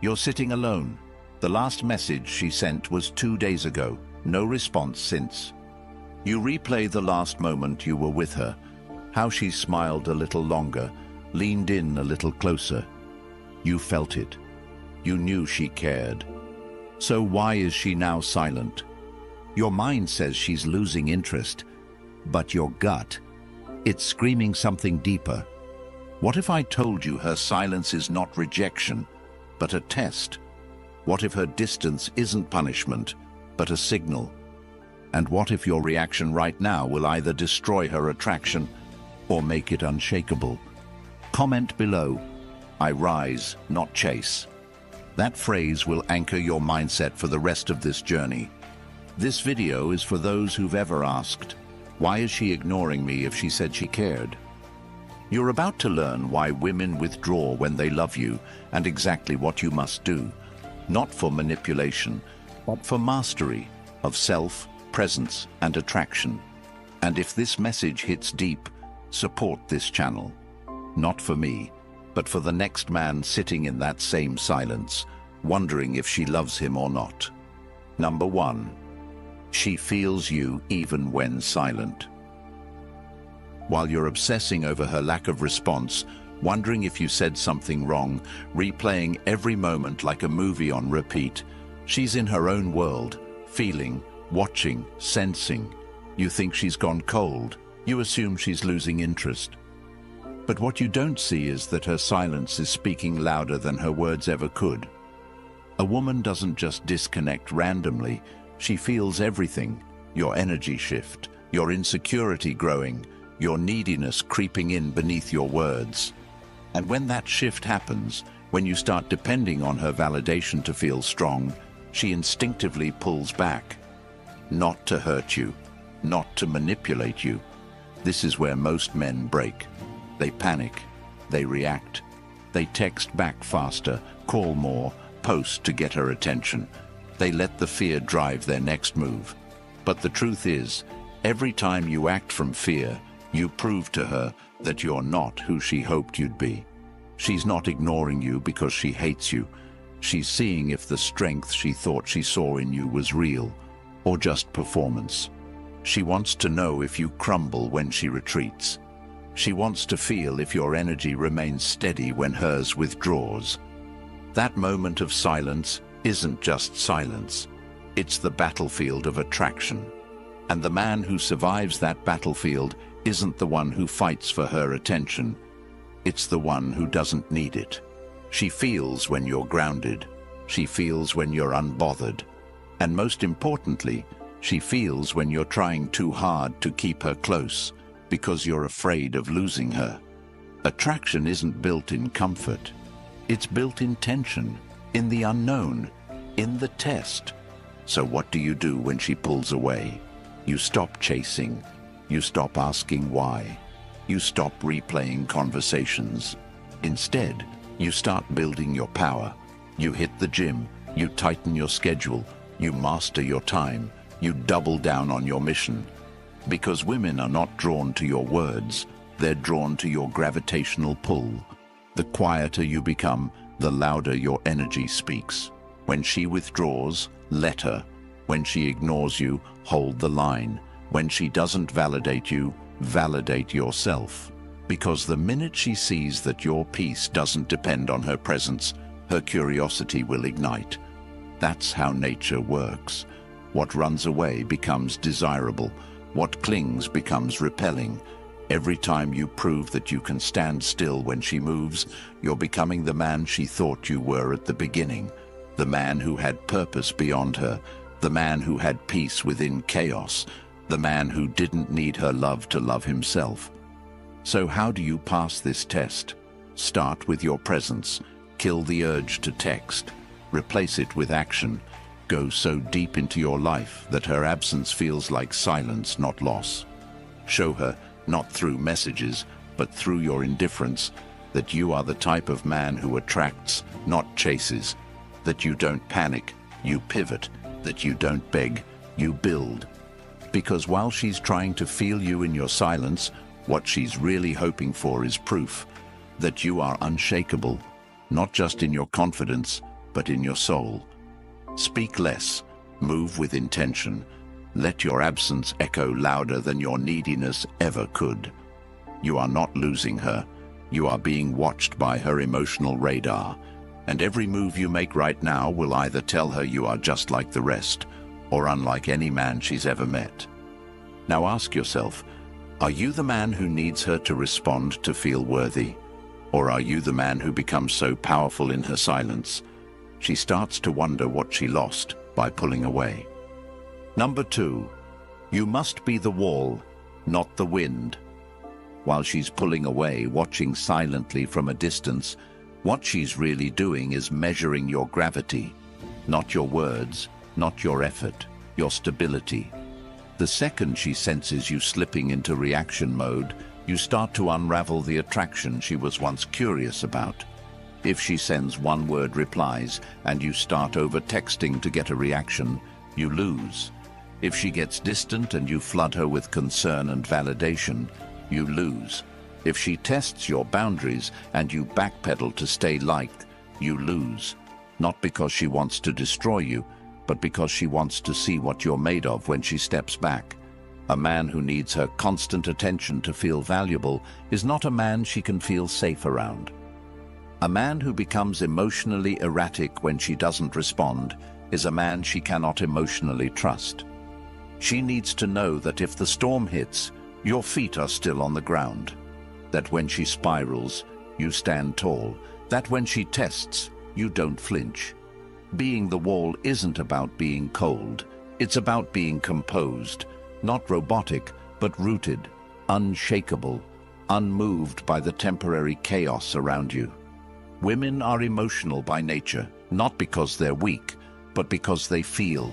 You're sitting alone. The last message she sent was 2 days ago. No response since. You replay the last moment you were with her. How she smiled a little longer, leaned in a little closer. You felt it. You knew she cared. So why is she now silent? Your mind says she's losing interest, but your gut, it's screaming something deeper. What if I told you her silence is not rejection, but a test? What if her distance isn't punishment, but a signal? And what if your reaction right now will either destroy her attraction or make it unshakable? Comment below, "I rise, not chase." That phrase will anchor your mindset for the rest of this journey. This video is for those who've ever asked, why is she ignoring me if she said she cared? You're about to learn why women withdraw when they love you and exactly what you must do, not for manipulation, but for mastery of self, presence, and attraction. And if this message hits deep, support this channel. Not for me, but for the next man sitting in that same silence, wondering if she loves him or not. Number 1. She feels you even when silent. While you're obsessing over her lack of response, wondering if you said something wrong, replaying every moment like a movie on repeat, she's in her own world, feeling, watching, sensing. You think she's gone cold. You assume she's losing interest. But what you don't see is that her silence is speaking louder than her words ever could. A woman doesn't just disconnect randomly. She feels everything. Your energy shift, your insecurity growing, your neediness creeping in beneath your words. And when that shift happens, when you start depending on her validation to feel strong, she instinctively pulls back. Not to hurt you, not to manipulate you. This is where most men break. They panic, they react, they text back faster, call more, post to get her attention. They let the fear drive their next move. But the truth is, every time you act from fear, you prove to her that you're not who she hoped you'd be. She's not ignoring you because she hates you. She's seeing if the strength she thought she saw in you was real, or just performance. She wants to know if you crumble when she retreats. She wants to feel if your energy remains steady when hers withdraws. That moment of silence isn't just silence. It's the battlefield of attraction. And the man who survives that battlefield isn't the one who fights for her attention. It's the one who doesn't need it. She feels when you're grounded. She feels when you're unbothered. And most importantly, she feels when you're trying too hard to keep her close because you're afraid of losing her. Attraction isn't built in comfort. It's built in tension, in the unknown, in the test. So what do you do when she pulls away? You stop chasing. You stop asking why. You stop replaying conversations. Instead, you start building your power. You hit the gym. You tighten your schedule. You master your time. You double down on your mission. Because women are not drawn to your words. They're drawn to your gravitational pull. The quieter you become, the louder your energy speaks. When she withdraws, let her. When she ignores you, hold the line. When she doesn't validate you, validate yourself. Because the minute she sees that your peace doesn't depend on her presence, her curiosity will ignite. That's how nature works. What runs away becomes desirable. What clings becomes repelling. Every time you prove that you can stand still when she moves, you're becoming the man she thought you were at the beginning. The man who had purpose beyond her. The man who had peace within chaos. The man who didn't need her love to love himself. So how do you pass this test? Start with your presence. Kill the urge to text. Replace it with action. Go so deep into your life that her absence feels like silence, not loss. Show her, not through messages, but through your indifference, that you are the type of man who attracts, not chases. That you don't panic, you pivot. That you don't beg, you build. Because while she's trying to feel you in your silence, what she's really hoping for is proof that you are unshakable, not just in your confidence, but in your soul. Speak less, move with intention. Let your absence echo louder than your neediness ever could. You are not losing her. You are being watched by her emotional radar, and every move you make right now will either tell her you are just like the rest, or unlike any man she's ever met. Now ask yourself, are you the man who needs her to respond to feel worthy? Or are you the man who becomes so powerful in her silence, she starts to wonder what she lost by pulling away? Number 2, you must be the wall, not the wind. While she's pulling away, watching silently from a distance, what she's really doing is measuring your gravity, not your words, not your effort, your stability. The second she senses you slipping into reaction mode, you start to unravel the attraction she was once curious about. If she sends one-word replies and you start over-texting to get a reaction, you lose. If she gets distant and you flood her with concern and validation, you lose. If she tests your boundaries and you backpedal to stay liked, you lose. Not because she wants to destroy you, but because she wants to see what you're made of when she steps back. A man who needs her constant attention to feel valuable is not a man she can feel safe around. A man who becomes emotionally erratic when she doesn't respond is a man she cannot emotionally trust. She needs to know that if the storm hits, your feet are still on the ground. That when she spirals, you stand tall. That when she tests, you don't flinch. Being the wall isn't about being cold. It's about being composed, not robotic, but rooted, unshakable, unmoved by the temporary chaos around you. Women are emotional by nature, not because they're weak, but because they feel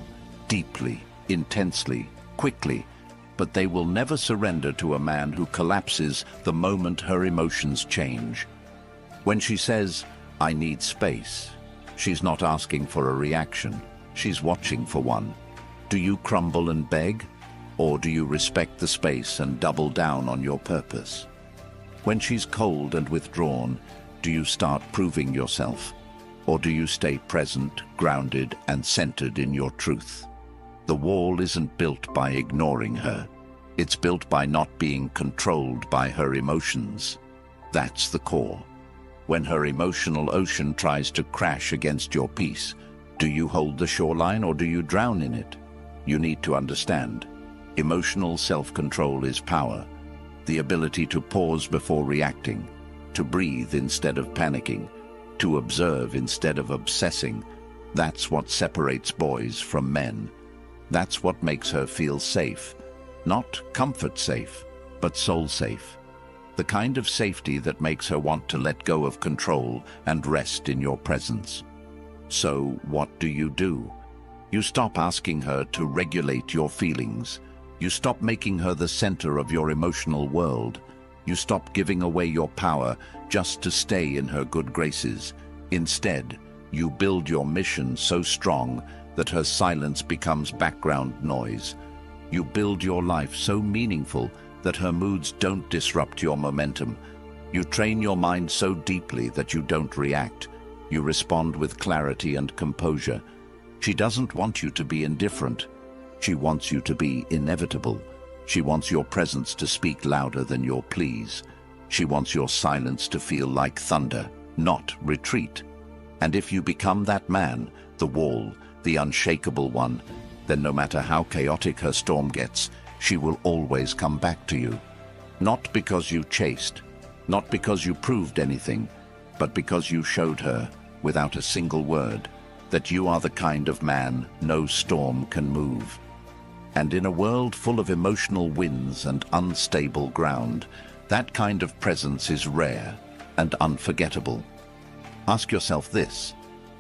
deeply, intensely, quickly, but they will never surrender to a man who collapses the moment her emotions change. When she says, "I need space," she's not asking for a reaction, she's watching for one. Do you crumble and beg? Or do you respect the space and double down on your purpose? When she's cold and withdrawn, do you start proving yourself? Or do you stay present, grounded, and centered in your truth? The wall isn't built by ignoring her. It's built by not being controlled by her emotions. That's the core. When her emotional ocean tries to crash against your peace, do you hold the shoreline or do you drown in it? You need to understand. Emotional self-control is power. The ability to pause before reacting, to breathe instead of panicking, to observe instead of obsessing. That's what separates boys from men. That's what makes her feel safe. Not comfort safe, but soul safe. The kind of safety that makes her want to let go of control and rest in your presence. So what do? You stop asking her to regulate your feelings. You stop making her the center of your emotional world. You stop giving away your power just to stay in her good graces. Instead, you build your mission so strong that her silence becomes background noise. You build your life so meaningful that her moods don't disrupt your momentum. You train your mind so deeply that you don't react. You respond with clarity and composure. She doesn't want you to be indifferent. She wants you to be inevitable. She wants your presence to speak louder than your pleas. She wants your silence to feel like thunder, not retreat. And if you become that man, the wall, the unshakable one, then no matter how chaotic her storm gets, she will always come back to you. Not because you chased, not because you proved anything, but because you showed her, without a single word, that you are the kind of man no storm can move. And in a world full of emotional winds and unstable ground, that kind of presence is rare and unforgettable. Ask yourself this: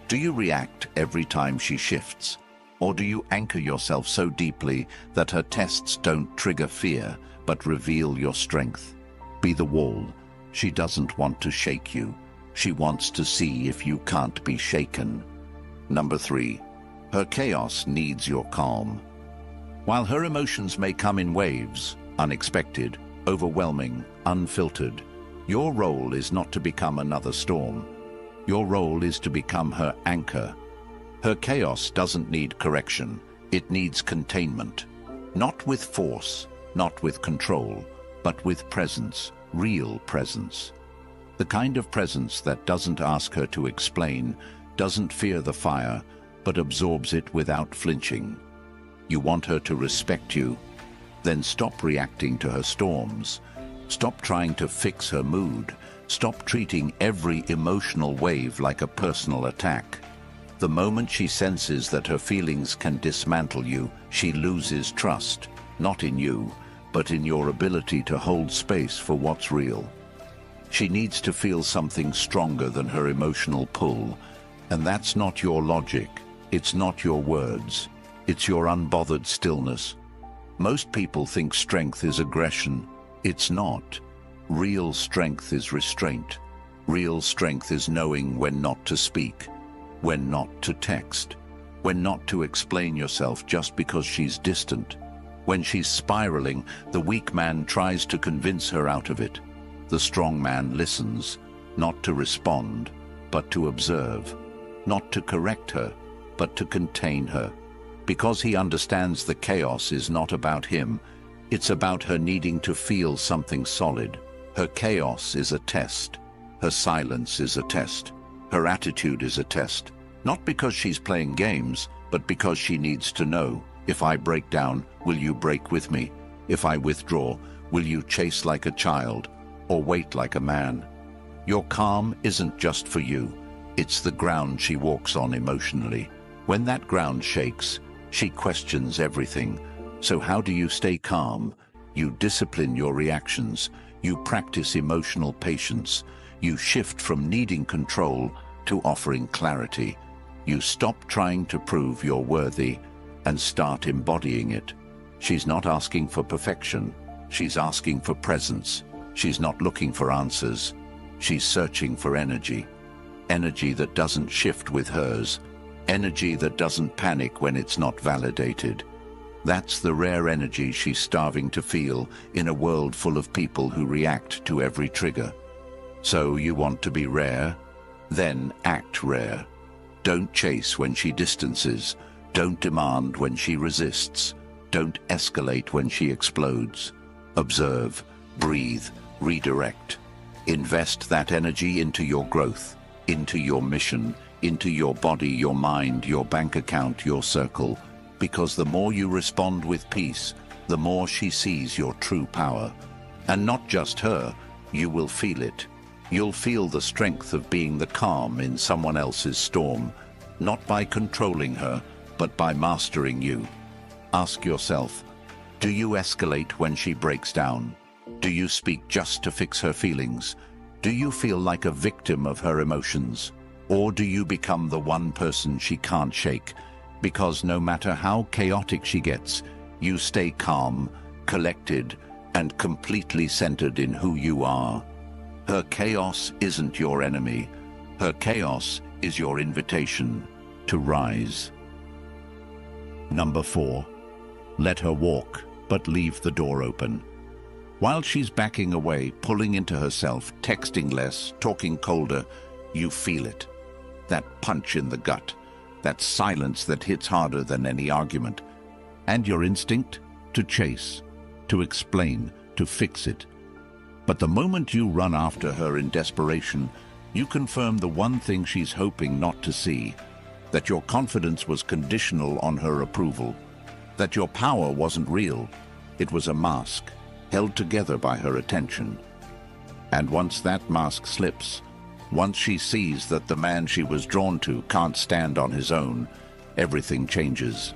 do you react every time she shifts? Or do you anchor yourself so deeply that her tests don't trigger fear, but reveal your strength? Be the wall. She doesn't want to shake you. She wants to see if you can't be shaken. Number 3, her chaos needs your calm. While her emotions may come in waves, unexpected, overwhelming, unfiltered, your role is not to become another storm. Your role is to become her anchor. Her chaos doesn't need correction. It needs containment. Not with force, not with control, but with presence, real presence. The kind of presence that doesn't ask her to explain, doesn't fear the fire, but absorbs it without flinching. You want her to respect you? Then stop reacting to her storms. Stop trying to fix her mood. Stop treating every emotional wave like a personal attack. The moment she senses that her feelings can dismantle you, she loses trust, not in you, but in your ability to hold space for what's real. She needs to feel something stronger than her emotional pull, and that's not your logic, it's not your words, it's your unbothered stillness. Most people think strength is aggression. It's not. Real strength is restraint. Real strength is knowing when not to speak, when not to text, when not to explain yourself just because she's distant. When she's spiraling, the weak man tries to convince her out of it. The strong man listens, not to respond, but to observe, not to correct her, but to contain her. Because he understands the chaos is not about him, it's about her needing to feel something solid. Her chaos is a test. Her silence is a test. Her attitude is a test. Not because she's playing games, but because she needs to know, if I break down, will you break with me? If I withdraw, will you chase like a child, or wait like a man? Your calm isn't just for you. It's the ground she walks on emotionally. When that ground shakes, she questions everything. So how do you stay calm? You discipline your reactions. You practice emotional patience. You shift from needing control to offering clarity. You stop trying to prove you're worthy and start embodying it. She's not asking for perfection. She's asking for presence. She's not looking for answers. She's searching for energy. Energy that doesn't shift with hers. Energy that doesn't panic when it's not validated. That's the rare energy she's starving to feel in a world full of people who react to every trigger. So you want to be rare? Then act rare. Don't chase when she distances. Don't demand when she resists. Don't escalate when she explodes. Observe, breathe, redirect. Invest that energy into your growth, into your mission, into your body, your mind, your bank account, your circle. Because the more you respond with peace, the more she sees your true power. And not just her, you will feel it. You'll feel the strength of being the calm in someone else's storm, not by controlling her, but by mastering you. Ask yourself, do you escalate when she breaks down? Do you speak just to fix her feelings? Do you feel like a victim of her emotions? Or do you become the one person she can't shake? Because no matter how chaotic she gets, you stay calm, collected, and completely centered in who you are. Her chaos isn't your enemy. Her chaos is your invitation to rise. Number 4. Let her walk, but leave the door open. While she's backing away, pulling into herself, texting less, talking colder, you feel it. That punch in the gut. That silence that hits harder than any argument. And your instinct? To chase, to explain, to fix it. But the moment you run after her in desperation, you confirm the one thing she's hoping not to see, that your confidence was conditional on her approval, that your power wasn't real, it was a mask, held together by her attention. And once that mask slips, once she sees that the man she was drawn to can't stand on his own, everything changes.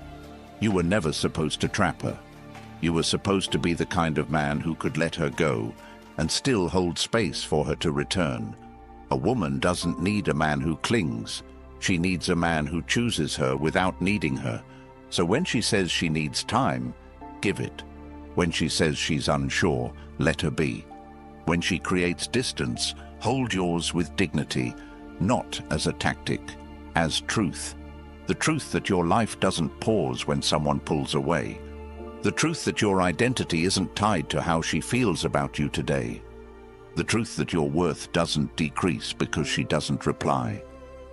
You were never supposed to trap her. You were supposed to be the kind of man who could let her go and still hold space for her to return. A woman doesn't need a man who clings. She needs a man who chooses her without needing her. So when she says she needs time, give it. When she says she's unsure, let her be. When she creates distance, hold yours with dignity, not as a tactic, as truth. The truth that your life doesn't pause when someone pulls away. The truth that your identity isn't tied to how she feels about you today. The truth that your worth doesn't decrease because she doesn't reply.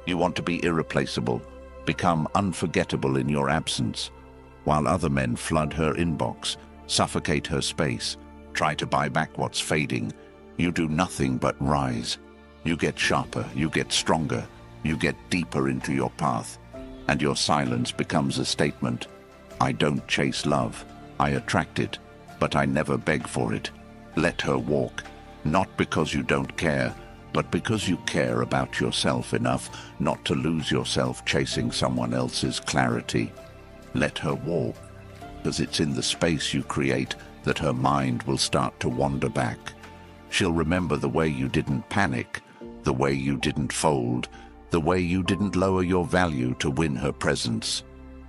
You want to be irreplaceable, become unforgettable in your absence, while other men flood her inbox, suffocate her space, try to buy back what's fading. You do nothing but rise. You get sharper, you get stronger, you get deeper into your path, and your silence becomes a statement. I don't chase love, I attract it, but I never beg for it. Let her walk, not because you don't care, but because you care about yourself enough not to lose yourself chasing someone else's clarity. Let her walk, because it's in the space you create that her mind will start to wander back. She'll remember the way you didn't panic, the way you didn't fold, the way you didn't lower your value to win her presence.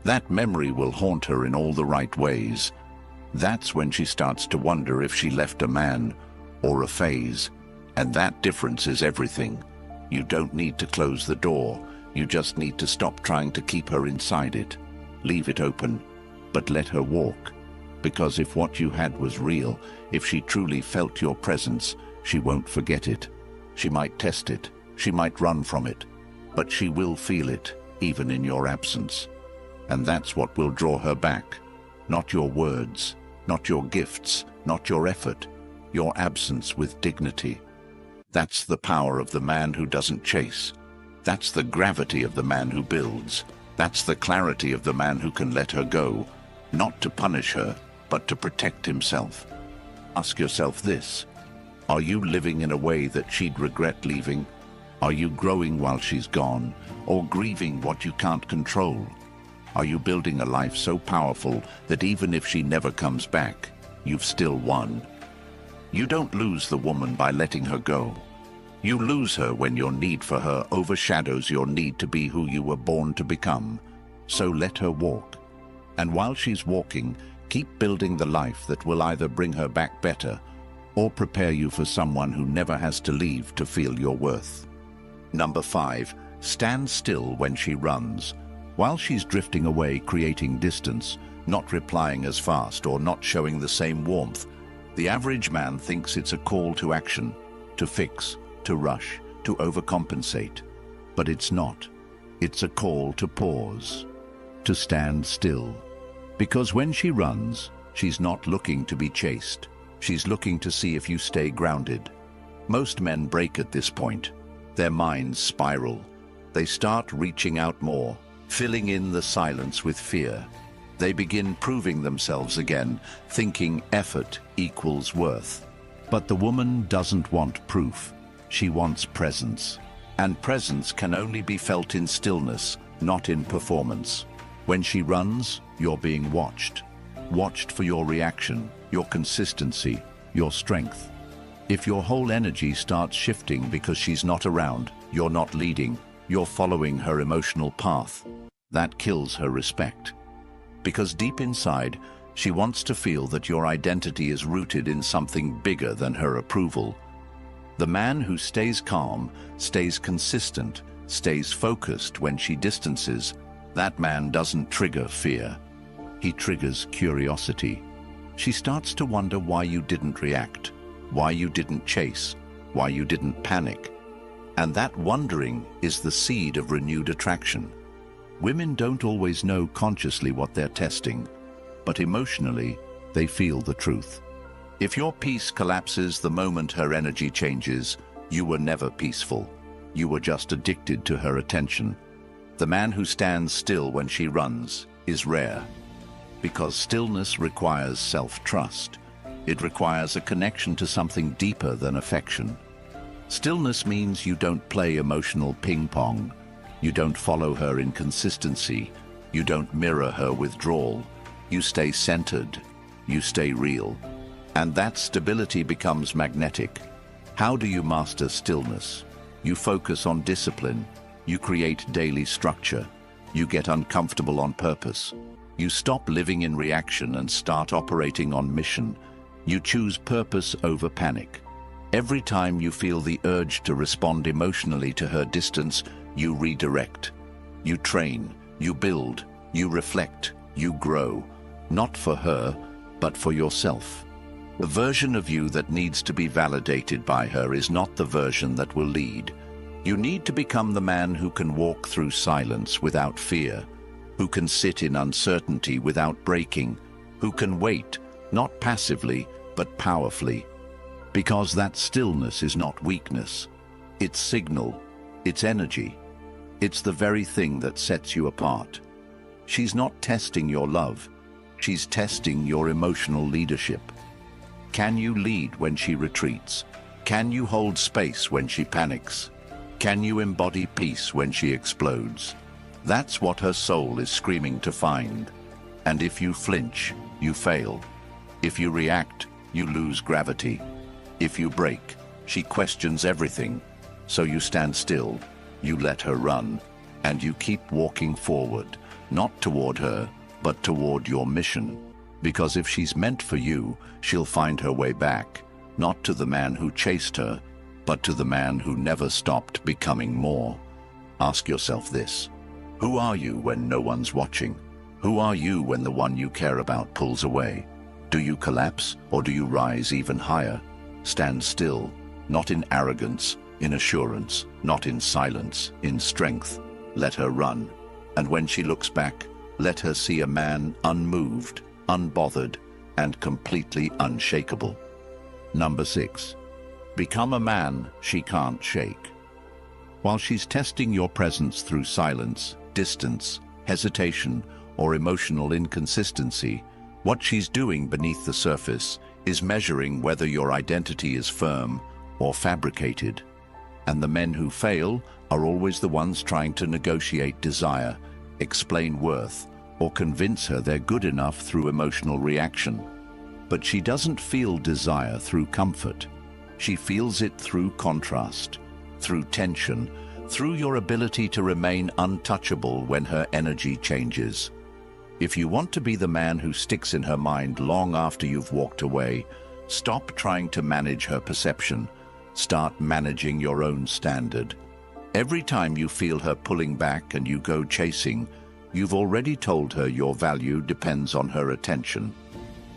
That memory will haunt her in all the right ways. That's when she starts to wonder if she left a man or a phase. And that difference is everything. You don't need to close the door. You just need to stop trying to keep her inside it. Leave it open, but let her walk. Because if what you had was real, if she truly felt your presence, she won't forget it. She might test it, she might run from it, but she will feel it, even in your absence. And that's what will draw her back. Not your words, not your gifts, not your effort, your absence with dignity. That's the power of the man who doesn't chase. That's the gravity of the man who builds. That's the clarity of the man who can let her go, not to punish her, but to protect himself. Ask yourself this: are you living in a way that she'd regret leaving? Are you growing while she's gone, or grieving what you can't control? Are you building a life so powerful that even if she never comes back, you've still won? You don't lose the woman by letting her go. You lose her when your need for her overshadows your need to be who you were born to become. So let her walk. And while she's walking, keep building the life that will either bring her back better or prepare you for someone who never has to leave to feel your worth. Number 5, stand still when she runs. While she's drifting away, creating distance, not replying as fast or not showing the same warmth, the average man thinks it's a call to action, to fix, to rush, to overcompensate. But it's not. It's a call to pause, to stand still. Because when she runs, she's not looking to be chased. She's looking to see if you stay grounded. Most men break at this point. Their minds spiral. They start reaching out more, filling in the silence with fear. They begin proving themselves again, thinking effort equals worth. But the woman doesn't want proof. She wants presence. And presence can only be felt in stillness, not in performance. When she runs, you're being watched. Watched for your reaction, your consistency, your strength. If your whole energy starts shifting because she's not around, you're not leading, you're following her emotional path, that kills her respect. Because deep inside, she wants to feel that your identity is rooted in something bigger than her approval. The man who stays calm, stays consistent, stays focused when she distances, that man doesn't trigger fear. He triggers curiosity. She starts to wonder why you didn't react, why you didn't chase, why you didn't panic. And that wondering is the seed of renewed attraction. Women don't always know consciously what they're testing, but emotionally, they feel the truth. If your peace collapses the moment her energy changes, you were never peaceful. You were just addicted to her attention. The man who stands still when she runs is rare, because stillness requires self-trust. It requires a connection to something deeper than affection. Stillness means you don't play emotional ping-pong. You don't follow her inconsistency. You don't mirror her withdrawal. You stay centered. You stay real. And that stability becomes magnetic. How do you master stillness? You focus on discipline. You create daily structure. You get uncomfortable on purpose. You stop living in reaction and start operating on mission. You choose purpose over panic. Every time you feel the urge to respond emotionally to her distance, you redirect. You train, you build, you reflect, you grow. Not for her, but for yourself. The version of you that needs to be validated by her is not the version that will lead. You need to become the man who can walk through silence without fear, who can sit in uncertainty without breaking, who can wait, not passively, but powerfully. Because that stillness is not weakness. It's signal, it's energy. It's the very thing that sets you apart. She's not testing your love. She's testing your emotional leadership. Can you lead when she retreats? Can you hold space when she panics? Can you embody peace when she explodes? That's what her soul is screaming to find. And if you flinch, you fail. If you react, you lose gravity. If you break, she questions everything. So you stand still, you let her run, and you keep walking forward, not toward her, but toward your mission. Because if she's meant for you, she'll find her way back, not to the man who chased her, but to the man who never stopped becoming more. Ask yourself this: who are you when no one's watching? Who are you when the one you care about pulls away? Do you collapse, or do you rise even higher? Stand still, not in arrogance, in assurance, not in silence, in strength. Let her run, and when she looks back, let her see a man unmoved, unbothered, and completely unshakable. Number 6. Become a man she can't shake. While she's testing your presence through silence, distance, hesitation, or emotional inconsistency, what she's doing beneath the surface is measuring whether your identity is firm or fabricated. And the men who fail are always the ones trying to negotiate desire, explain worth, or convince her they're good enough through emotional reaction. But she doesn't feel desire through comfort. She feels it through contrast, through tension, through your ability to remain untouchable when her energy changes. If you want to be the man who sticks in her mind long after you've walked away, stop trying to manage her perception. Start managing your own standard. Every time you feel her pulling back and you go chasing, you've already told her your value depends on her attention.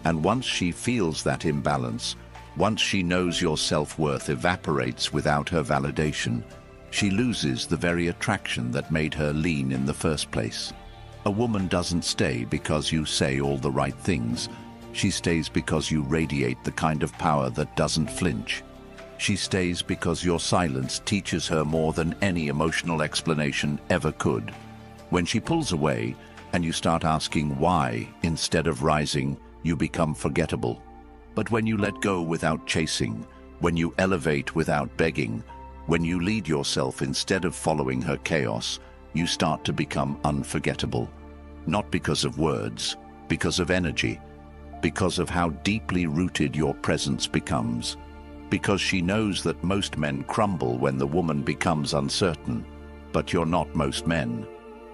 And once she feels that imbalance, once she knows your self-worth evaporates without her validation, she loses the very attraction that made her lean in the first place. A woman doesn't stay because you say all the right things. She stays because you radiate the kind of power that doesn't flinch. She stays because your silence teaches her more than any emotional explanation ever could. When she pulls away and you start asking why instead of rising, you become forgettable. But when you let go without chasing, when you elevate without begging, when you lead yourself instead of following her chaos, you start to become unforgettable. Not because of words, because of energy, because of how deeply rooted your presence becomes. Because she knows that most men crumble when the woman becomes uncertain. But you're not most men.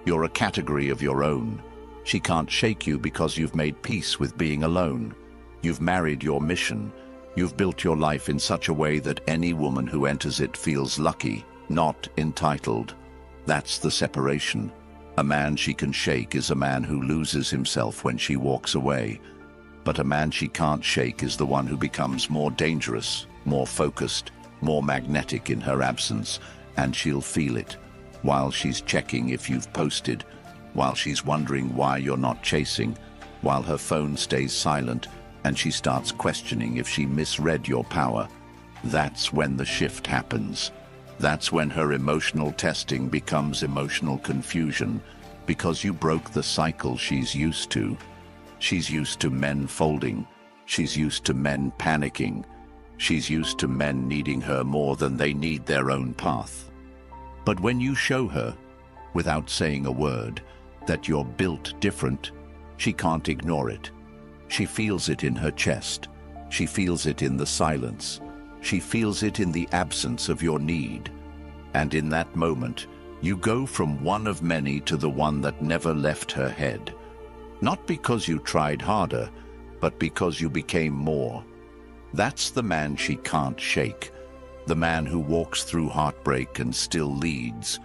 You're a category of your own. She can't shake you because you've made peace with being alone. You've married your mission. You've built your life in such a way that any woman who enters it feels lucky, not entitled. That's the separation. A man she can shake is a man who loses himself when she walks away. But a man she can't shake is the one who becomes more dangerous, more focused, more magnetic in her absence, and she'll feel it. While she's checking if you've posted, while she's wondering why you're not chasing, while her phone stays silent and she starts questioning if she misread your power. That's when the shift happens. That's when her emotional testing becomes emotional confusion, because you broke the cycle she's used to. She's used to men folding. She's used to men panicking. She's used to men needing her more than they need their own path. But when you show her, without saying a word, that you're built different, she can't ignore it. She feels it in her chest. She feels it in the silence. She feels it in the absence of your need. And in that moment, you go from one of many to the one that never left her head. Not because you tried harder, but because you became more. That's the man she can't shake. The man who walks through heartbreak and still leads.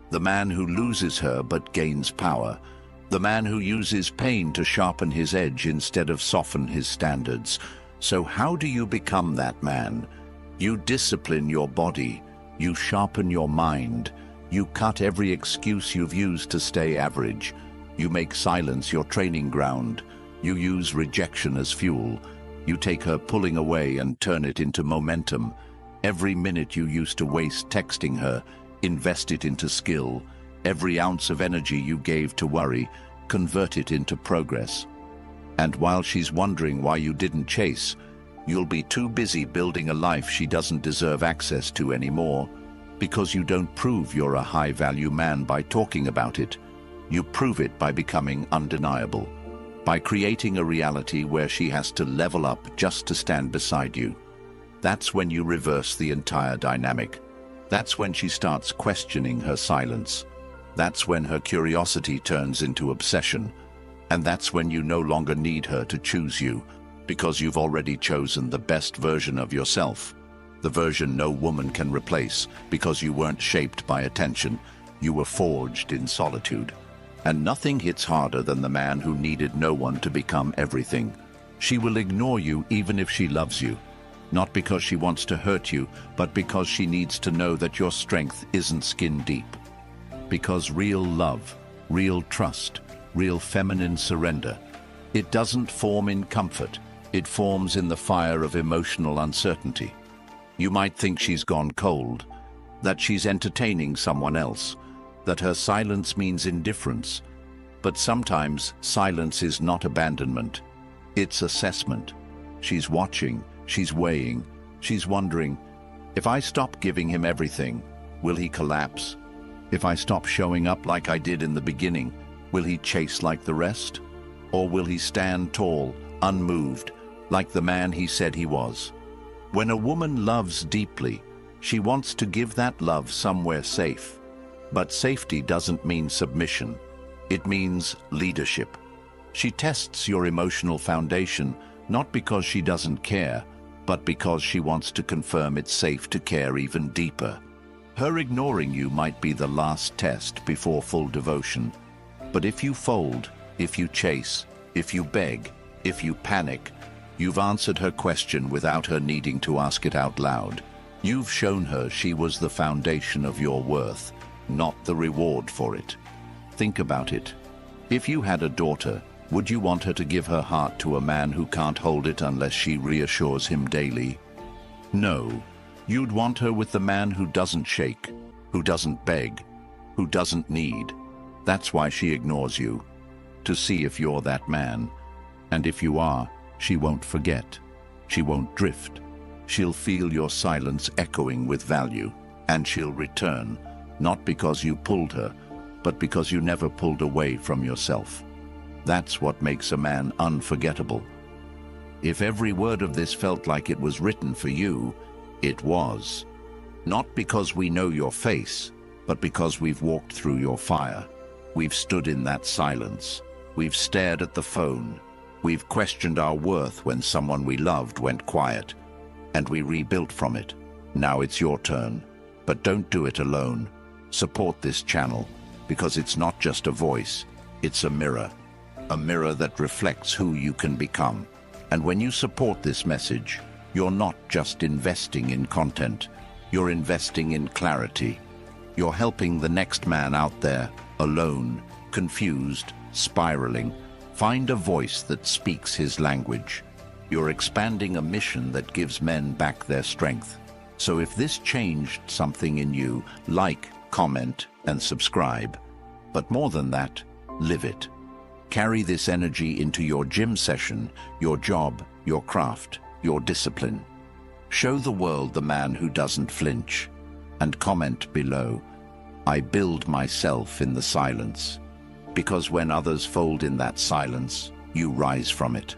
The man who loses her but gains power. The man who uses pain to sharpen his edge instead of soften his standards. So how do you become that man? You discipline your body, you sharpen your mind, you cut every excuse you've used to stay average, you make silence your training ground, you use rejection as fuel, you take her pulling away and turn it into momentum. Every minute you used to waste texting her, invest it into skill. Every ounce of energy you gave to worry, convert it into progress. And while she's wondering why you didn't chase, you'll be too busy building a life she doesn't deserve access to anymore, because you don't prove you're a high-value man by talking about it. You prove it by becoming undeniable, by creating a reality where she has to level up just to stand beside you. That's when you reverse the entire dynamic. That's when she starts questioning her silence. That's when her curiosity turns into obsession. And that's when you no longer need her to choose you, because you've already chosen the best version of yourself. The version no woman can replace, because you weren't shaped by attention. You were forged in solitude. And nothing hits harder than the man who needed no one to become everything. She will ignore you even if she loves you. Not because she wants to hurt you, but because she needs to know that your strength isn't skin deep. Because real love, real trust, real feminine surrender, it doesn't form in comfort, it forms in the fire of emotional uncertainty. You might think she's gone cold, that she's entertaining someone else, that her silence means indifference. But sometimes silence is not abandonment, it's assessment. She's watching, she's weighing, she's wondering, if I stop giving him everything, will he collapse? If I stop showing up like I did in the beginning, will he chase like the rest? Or will he stand tall, unmoved, like the man he said he was? When a woman loves deeply, she wants to give that love somewhere safe. But safety doesn't mean submission. It means leadership. She tests your emotional foundation, not because she doesn't care, but because she wants to confirm it's safe to care even deeper. Her ignoring you might be the last test before full devotion. But if you fold, if you chase, if you beg, if you panic, you've answered her question without her needing to ask it out loud. You've shown her she was the foundation of your worth, not the reward for it. Think about it. If you had a daughter, would you want her to give her heart to a man who can't hold it unless she reassures him daily? No. You'd want her with the man who doesn't shake, who doesn't beg, who doesn't need. That's why she ignores you, to see if you're that man. And if you are, she won't forget. She won't drift. She'll feel your silence echoing with value, and she'll return, not because you pulled her, but because you never pulled away from yourself. That's what makes a man unforgettable. If every word of this felt like it was written for you, it was. Not because we know your face, but because we've walked through your fire. We've stood in that silence. We've stared at the phone. We've questioned our worth when someone we loved went quiet. And we rebuilt from it. Now it's your turn. But don't do it alone. Support this channel, because it's not just a voice, it's a mirror that reflects who you can become. And when you support this message, you're not just investing in content, you're investing in clarity. You're helping the next man out there, alone, confused, spiraling, find a voice that speaks his language. You're expanding a mission that gives men back their strength. So if this changed something in you, like, comment, and subscribe. But more than that, live it. Carry this energy into your gym session, your job, your craft, your discipline. Show the world the man who doesn't flinch. And comment below, I build myself in the silence. Because when others fold in that silence, you rise from it.